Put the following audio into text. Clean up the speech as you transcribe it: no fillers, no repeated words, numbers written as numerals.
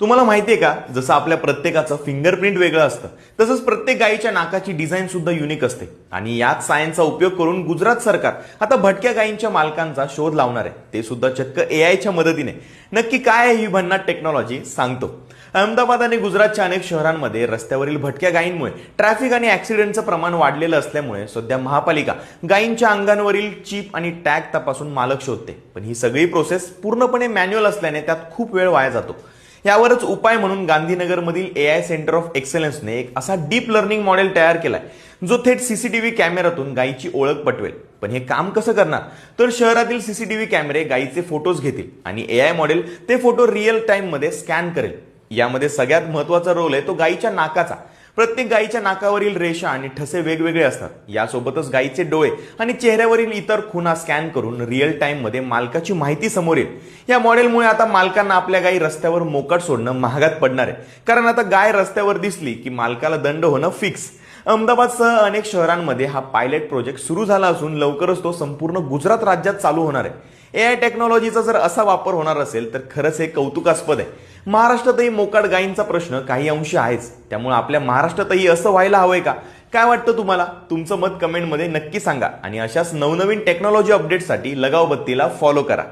तुम्हाला माहितीये का, जसं आपल्या प्रत्येकाचं फिंगरप्रिंट वेगळं असतं तसंच प्रत्येक गायीच्या नाकाची डिझाईन सुद्धा युनिक असते. आणि याच सायन्सचा उपयोग करून गुजरात सरकार आता भटक्या गायींच्या मालकांचा शोध लावणार आहे, ते सुद्धा चक्क एआयच्या मदतीने. नक्की काय आहे ही भन्नाट टेक्नॉलॉजी सांगतो. अहमदाबाद आणि गुजरातच्या अनेक शहरांमध्ये रस्त्यावरील भटक्या गायींमुळे ट्रॅफिक आणि ऍक्सिडेंटचं प्रमाण वाढलेलं असल्यामुळे सध्या महापालिका गायींच्या अंगांवरील चिप आणि टॅग तपासून मालक शोधते. पण ही सगळी प्रोसेस पूर्णपणे मॅन्युअल असल्याने त्यात खूप वेळ वाया जातो. यावरच उपाय म्हणून गांधीनगरमधील एआय सेंटर ऑफ एक्सलन्सने एक असा डीप लर्निंग मॉडेल तयार केलाय जो थेट सीसीटीव्ही कॅमेऱ्यातून गायीची ओळख पटवेल. पण हे काम कसं करणार, तर शहरातील सीसीटीव्ही कॅमेरे गायीचे फोटोज घेतील आणि एआय मॉडेल ते फोटो रिअल टाइम मध्ये स्कॅन करेल. यामध्ये सगळ्यात महत्वाचा रोल आहे तो गायीच्या नाकाचा. प्रत्येक गायीच्या नाकावरील रेषा आणि ठसे वेगवेगळे असतात. यासोबतच गायीचे डोळे आणि चेहऱ्यावरील इतर खुणा स्कॅन करून रिअल टाइम मध्ये मालकाची माहिती समोर येईल. या मॉडेलमुळे आता मालकांना आपल्या गायी रस्त्यावर मोकाट सोडणं महागात पडणार आहे, कारण आता गाय रस्त्यावर दिसली की मालकाला दंड होणं फिक्स. अहमदाबादसह अनेक शहरांमध्ये हा पायलट प्रोजेक्ट सुरू झाला असून लवकरच तो संपूर्ण गुजरात राज्यात चालू होणार आहे. एआय टेक्नॉलॉजीचा जर असा वापर होणार असेल तर खरंच हे कौतुकास्पद आहे. महाराष्ट्रातही मोकाट गायींचा प्रश्न काही अंशी आहेच, त्यामुळे आपल्या महाराष्ट्रातही असं व्हायला हवंय का? काय वाटतं तुम्हाला? तुमचं मत कमेंटमध्ये नक्की सांगा आणि अशाच नवनवीन टेक्नॉलॉजी अपडेटसाठी लगाव बत्तीला फॉलो करा.